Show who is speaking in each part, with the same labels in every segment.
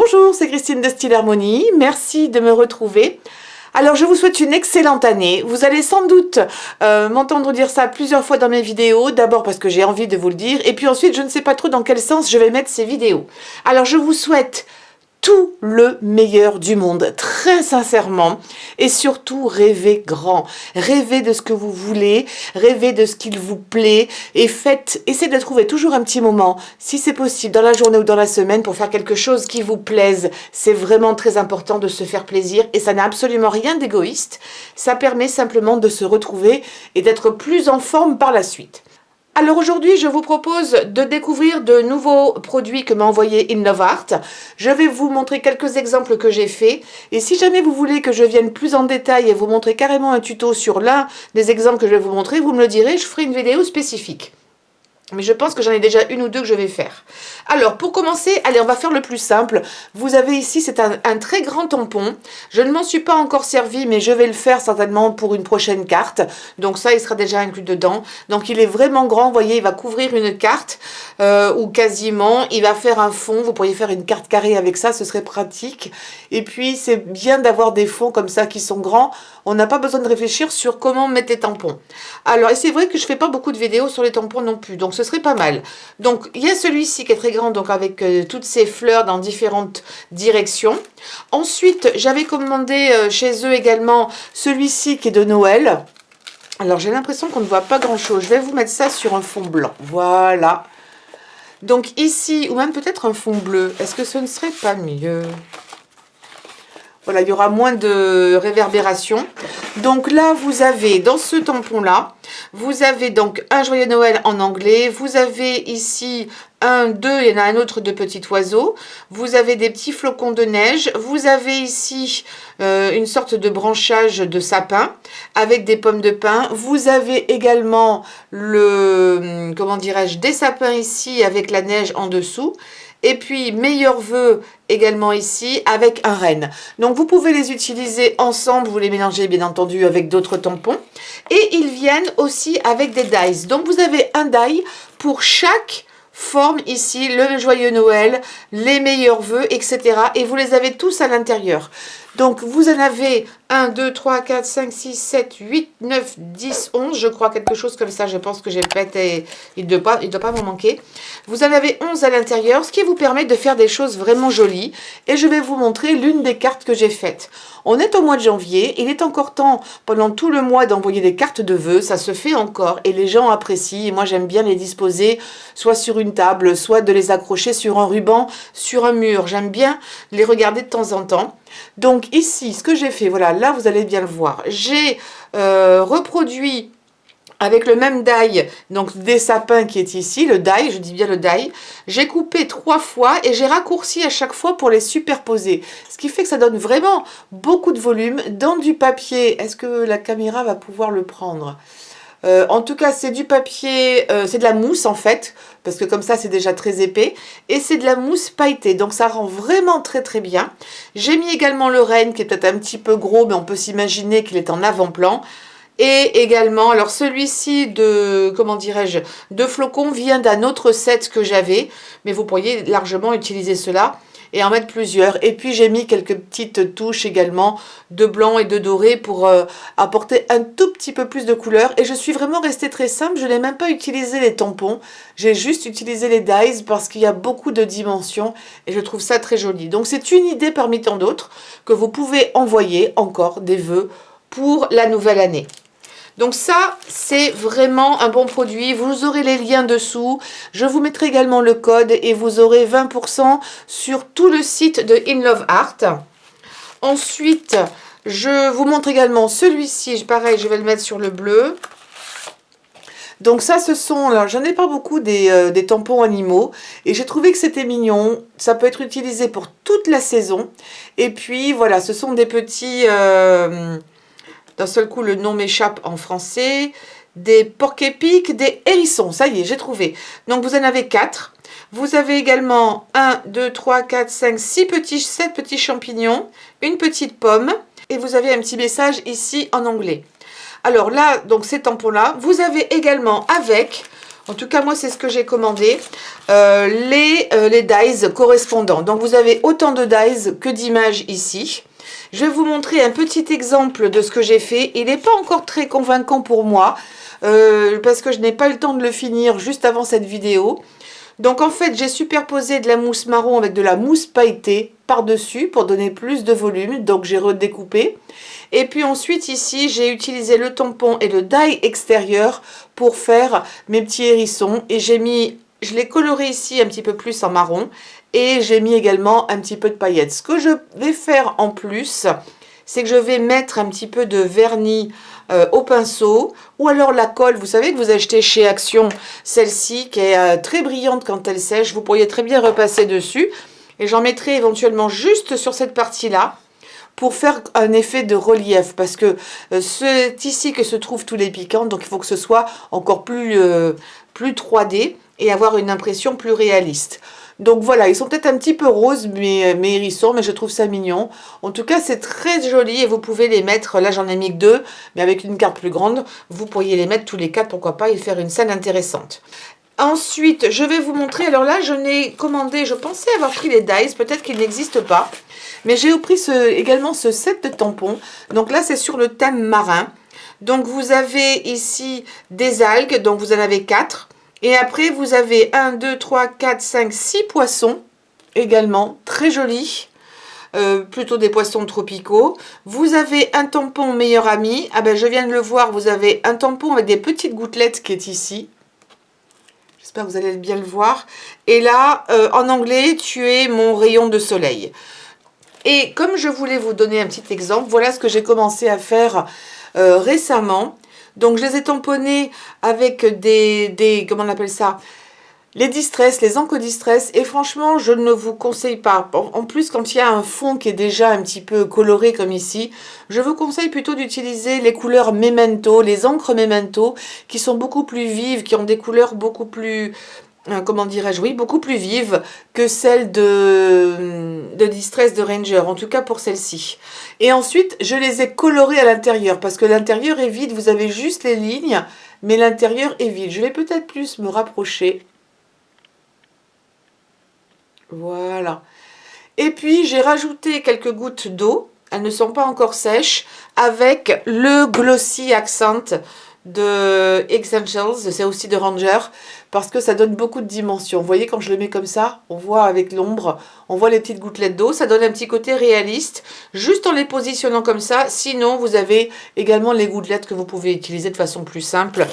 Speaker 1: Bonjour, c'est Christine de Style Harmonie, merci de me retrouver. Alors je vous souhaite une excellente année, vous allez sans doute m'entendre dire ça plusieurs fois dans mes vidéos, d'abord parce que j'ai envie de vous le dire, et puis ensuite je ne sais pas trop dans quel sens je vais mettre ces vidéos. Alors je vous souhaite tout le meilleur du monde, très sincèrement, et surtout rêvez grand, rêvez de ce que vous voulez, rêvez de ce qu'il vous plaît, et essayez de trouver toujours un petit moment, si c'est possible, dans la journée ou dans la semaine, pour faire quelque chose qui vous plaise. C'est vraiment très important de se faire plaisir, et ça n'a absolument rien d'égoïste, ça permet simplement de se retrouver et d'être plus en forme par la suite. Alors aujourd'hui, je vous propose de découvrir de nouveaux produits que m'a envoyé In Love Art. Je vais vous montrer quelques exemples que j'ai faits. Et si jamais vous voulez que je vienne plus en détail et vous montrer carrément un tuto sur l'un des exemples que je vais vous montrer, vous me le direz, je ferai une vidéo spécifique. Mais je pense que j'en ai déjà une ou deux que je vais faire. Alors, pour commencer, allez, on va faire le plus simple. Vous avez ici, c'est un très grand tampon. Je ne m'en suis pas encore servi, mais je vais le faire certainement pour une prochaine carte. Donc ça, il sera déjà inclus dedans. Donc il est vraiment grand, vous voyez, il va couvrir une carte, ou quasiment. Il va faire un fond, vous pourriez faire une carte carrée avec ça, ce serait pratique. Et puis, c'est bien d'avoir des fonds comme ça qui sont grands. On n'a pas besoin de réfléchir sur comment mettre les tampons. Alors, et c'est vrai que je ne fais pas beaucoup de vidéos sur les tampons non plus, donc ce serait pas mal. Donc, il y a celui-ci qui est très grand, donc avec toutes ces fleurs dans différentes directions. Ensuite, j'avais commandé chez eux également celui-ci qui est de Noël. Alors, j'ai l'impression qu'on ne voit pas grand-chose. Je vais vous mettre ça sur un fond blanc. Voilà. Donc, ici, ou même peut-être un fond bleu. Est-ce que ce ne serait pas mieux ? Voilà, il y aura moins de réverbération. Donc là, vous avez, dans ce tampon-là, vous avez donc un joyeux Noël en anglais. Vous avez ici un, deux, il y en a un autre de petit oiseau. Vous avez des petits flocons de neige. Vous avez ici une sorte de branchage de sapin avec des pommes de pin. Vous avez également comment dirais-je, des sapins ici avec la neige en dessous. Et puis, meilleurs vœux également ici avec un renne. Donc, vous pouvez les utiliser ensemble. Vous les mélangez bien entendu avec d'autres tampons. Et ils viennent aussi avec des dies. Donc, vous avez un die pour chaque forme ici. Le joyeux Noël, les meilleurs vœux, etc. Et vous les avez tous à l'intérieur. Donc, vous en avez 1, 2, 3, 4, 5, 6, 7, 8, 9, 10, 11, je crois, quelque chose comme ça. Je pense que j'ai peut-être, il ne doit pas m'en manquer. Vous en avez 11 à l'intérieur, ce qui vous permet de faire des choses vraiment jolies. Et je vais vous montrer l'une des cartes que j'ai faites. On est au mois de janvier, il est encore temps, pendant tout le mois, d'envoyer des cartes de vœux. Ça se fait encore et les gens apprécient. Et moi, j'aime bien les disposer soit sur une table, soit de les accrocher sur un ruban, sur un mur. J'aime bien les regarder de temps en temps. Donc ici, ce que j'ai fait, voilà, là vous allez bien le voir, j'ai reproduit avec le même die, donc des sapins qui est ici, le die, je dis bien le die, j'ai coupé 3 fois et j'ai raccourci à chaque fois pour les superposer, ce qui fait que ça donne vraiment beaucoup de volume dans du papier. Est-ce que la caméra va pouvoir le prendre ? En tout cas, c'est du papier, c'est de la mousse en fait, parce que comme ça, c'est déjà très épais. Et c'est de la mousse pailletée, donc ça rend vraiment très très bien. J'ai mis également le renne, qui est peut-être un petit peu gros, mais on peut s'imaginer qu'il est en avant-plan. Et également, alors celui-ci de, comment dirais-je, de flocons vient d'un autre set que j'avais, mais vous pourriez largement utiliser cela et en mettre plusieurs. Et puis j'ai mis quelques petites touches également de blanc et de doré pour apporter un tout petit peu plus de couleur. Et je suis vraiment restée très simple, je n'ai même pas utilisé les tampons, j'ai juste utilisé les dies parce qu'il y a beaucoup de dimensions et je trouve ça très joli. Donc c'est une idée parmi tant d'autres que vous pouvez envoyer encore des vœux pour la nouvelle année. Donc ça, c'est vraiment un bon produit. Vous aurez les liens dessous. Je vous mettrai également le code et vous aurez 20% sur tout le site de In Love Art. Ensuite, je vous montre également celui-ci. Pareil, je vais le mettre sur le bleu. Donc ça, ce sont, alors j'en ai pas beaucoup des tampons animaux. Et j'ai trouvé que c'était mignon. Ça peut être utilisé pour toute la saison. Et puis voilà, ce sont des petits... d'un seul coup, le nom m'échappe en français. Des porc-épics, des hérissons. Ça y est, j'ai trouvé. Donc, vous en avez 4. Vous avez également 1, 2, 3, 4, 5, 7 petits champignons. Une petite pomme. Et vous avez un petit message ici en anglais. Alors là, donc ces tampons-là, vous avez également avec En tout cas, moi, c'est ce que j'ai commandé. Les dies correspondants. Donc, vous avez autant de dies que d'images ici. Je vais vous montrer un petit exemple de ce que j'ai fait. Il n'est pas encore très convaincant pour moi, parce que je n'ai pas eu le temps de le finir juste avant cette vidéo. Donc, en fait, j'ai superposé de la mousse marron avec de la mousse pailletée par-dessus pour donner plus de volume. Donc, j'ai redécoupé. Et puis ensuite, ici, j'ai utilisé le tampon et le die extérieur pour faire mes petits hérissons. Et je l'ai coloré ici un petit peu plus en marron. Et j'ai mis également un petit peu de paillettes. Ce que je vais faire en plus, c'est que je vais mettre un petit peu de vernis au pinceau. Ou alors la colle, vous savez que vous achetez chez Action, celle-ci qui est très brillante quand elle sèche. Vous pourriez très bien repasser dessus. Et j'en mettrai éventuellement juste sur cette partie-là, pour faire un effet de relief, parce que c'est ici que se trouvent tous les piquants, donc il faut que ce soit encore plus 3D et avoir une impression plus réaliste. Donc voilà, ils sont peut-être un petit peu roses, mes hérissons, mais je trouve ça mignon. En tout cas, c'est très joli et vous pouvez les mettre, là j'en ai mis que 2, mais avec une carte plus grande, vous pourriez les mettre tous les 4, pourquoi pas, et faire une scène intéressante. Ensuite, je vais vous montrer, alors là, je n'ai commandé, je pensais avoir pris les dies, peut-être qu'ils n'existent pas, mais j'ai pris également ce set de tampons. Donc là, c'est sur le thème marin. Donc vous avez ici des algues, donc vous en avez 4. Et après, vous avez 1, 2, 3, 4, 5, 6 poissons, également, très jolis. Plutôt des poissons tropicaux. Vous avez un tampon meilleur ami. Ah ben, je viens de le voir, vous avez un tampon avec des petites gouttelettes qui est ici. J'espère que vous allez bien le voir. Et là, en anglais, tu es mon rayon de soleil. Et comme je voulais vous donner un petit exemple, voilà ce que j'ai commencé à faire récemment. Donc, je les ai tamponnés avec comment on appelle ça, les distress, les encres distress. Et franchement, je ne vous conseille pas. En plus, quand il y a un fond qui est déjà un petit peu coloré comme ici, je vous conseille plutôt d'utiliser les couleurs Memento, les encres Memento, qui sont beaucoup plus vives, qui ont des couleurs beaucoup plus... comment dirais-je, oui, beaucoup plus vive que celle de Distress de Ranger, en tout cas pour celle-ci. Et ensuite, je les ai colorées à l'intérieur, parce que l'intérieur est vide, vous avez juste les lignes, mais l'intérieur est vide. Je vais peut-être plus me rapprocher. Voilà. Et puis, j'ai rajouté quelques gouttes d'eau, elles ne sont pas encore sèches, avec le Glossy Accent de Essentials, c'est aussi de Ranger, parce que ça donne beaucoup de dimensions. Vous voyez, quand je le mets comme ça, on voit avec l'ombre, on voit les petites gouttelettes d'eau, ça donne un petit côté réaliste, juste en les positionnant comme ça. Sinon, vous avez également les gouttelettes que vous pouvez utiliser de façon plus simple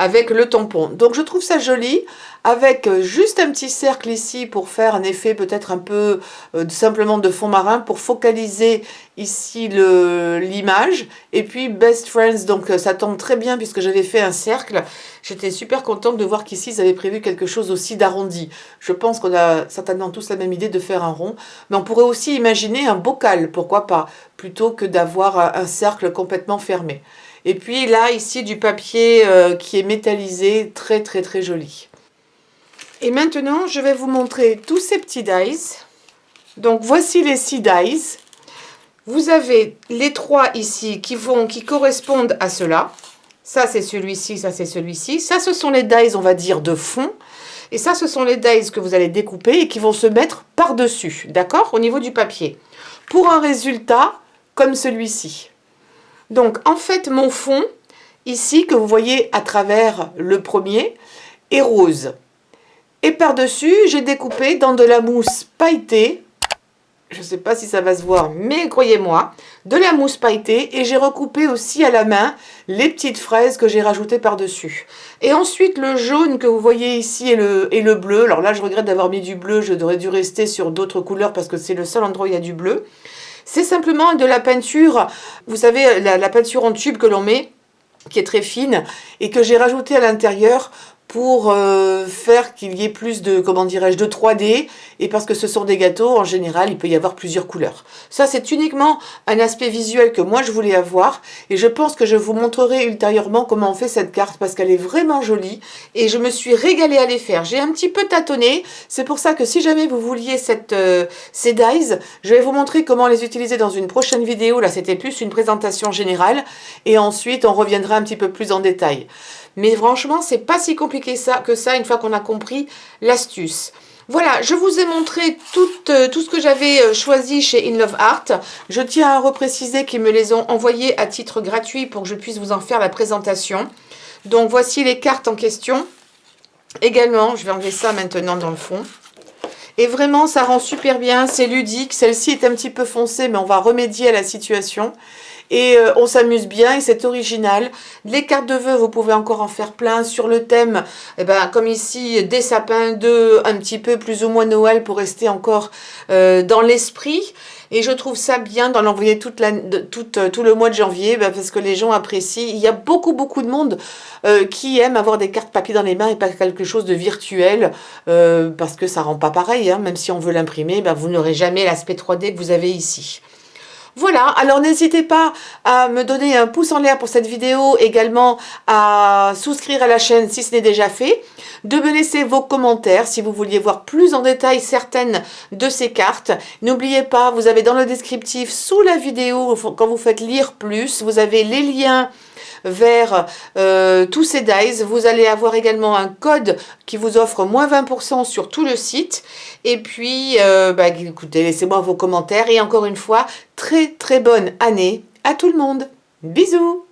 Speaker 1: avec le tampon. Donc, je trouve ça joli, avec juste un petit cercle ici pour faire un effet peut-être un peu simplement de fond marin, pour focaliser ici l'image. Et puis Best Friends, donc ça tombe très bien puisque j'avais fait un cercle. J'étais super contente de voir qu'ici ils avaient prévu quelque chose aussi d'arrondi. Je pense qu'on a certainement tous la même idée de faire un rond, mais on pourrait aussi imaginer un bocal, pourquoi pas, plutôt que d'avoir un cercle complètement fermé. Et puis là, ici, du papier qui est métallisé, très très très joli. Et maintenant, je vais vous montrer tous ces petits dies. Donc, voici les 6 dies. Vous avez les 3 ici qui correspondent à cela. Ça, c'est celui-ci, ça, c'est celui-ci. Ça, ce sont les dies, on va dire, de fond. Et ça, ce sont les dies que vous allez découper et qui vont se mettre par-dessus, d'accord, au niveau du papier. Pour un résultat comme celui-ci. Donc, en fait, mon fond, ici, que vous voyez à travers le premier, est rose. Et par-dessus, j'ai découpé dans de la mousse pailletée. Je ne sais pas si ça va se voir, mais croyez-moi, de la mousse pailletée. Et j'ai recoupé aussi à la main les petites fraises que j'ai rajoutées par-dessus. Et ensuite, le jaune que vous voyez ici et le bleu. Alors là, je regrette d'avoir mis du bleu. Je devrais dû rester sur d'autres couleurs parce que c'est le seul endroit où il y a du bleu. C'est simplement de la peinture, vous savez, la peinture en tube que l'on met, qui est très fine, et que j'ai rajouté à l'intérieur pour faire qu'il y ait plus de, comment dirais-je, de 3D, et parce que ce sont des gâteaux, en général, il peut y avoir plusieurs couleurs. Ça, c'est uniquement un aspect visuel que moi, je voulais avoir, et je pense que je vous montrerai ultérieurement comment on fait cette carte, parce qu'elle est vraiment jolie, et je me suis régalée à les faire. J'ai un petit peu tâtonné, c'est pour ça que si jamais vous vouliez ces dies, je vais vous montrer comment les utiliser dans une prochaine vidéo. Là, c'était plus une présentation générale, et ensuite, on reviendra un petit peu plus en détail. Mais franchement, c'est pas si compliqué compliqué que ça une fois qu'on a compris l'astuce. Voilà, je vous ai montré tout ce que j'avais choisi chez In Love Art. Je tiens à repréciser qu'ils me les ont envoyés à titre gratuit pour que je puisse vous en faire la présentation. Donc voici les cartes en question. Également, je vais enlever ça maintenant dans le fond. Et vraiment, ça rend super bien, c'est ludique. Celle-ci est un petit peu foncée, mais on va remédier à la situation. Et on s'amuse bien et c'est original. Les cartes de vœux, vous pouvez encore en faire plein sur le thème, eh ben, comme ici, des sapins de un petit peu plus ou moins Noël pour rester encore dans l'esprit. Et je trouve ça bien d'en envoyer tout le mois de janvier parce que les gens apprécient. Il y a beaucoup de monde qui aime avoir des cartes papier dans les mains et pas quelque chose de virtuel parce que ça rend pas pareil. Hein, même si on veut l'imprimer, ben, vous n'aurez jamais l'aspect 3D que vous avez ici. Voilà, alors n'hésitez pas à me donner un pouce en l'air pour cette vidéo, également à souscrire à la chaîne si ce n'est déjà fait, de me laisser vos commentaires si vous vouliez voir plus en détail certaines de ces cartes. N'oubliez pas, vous avez dans le descriptif sous la vidéo, quand vous faites lire plus, vous avez les liens vers tous ces dies. Vous allez avoir également un code qui vous offre moins 20% sur tout le site. Et puis, écoutez, laissez-moi vos commentaires. Et encore une fois, très bonne année à tout le monde. Bisous!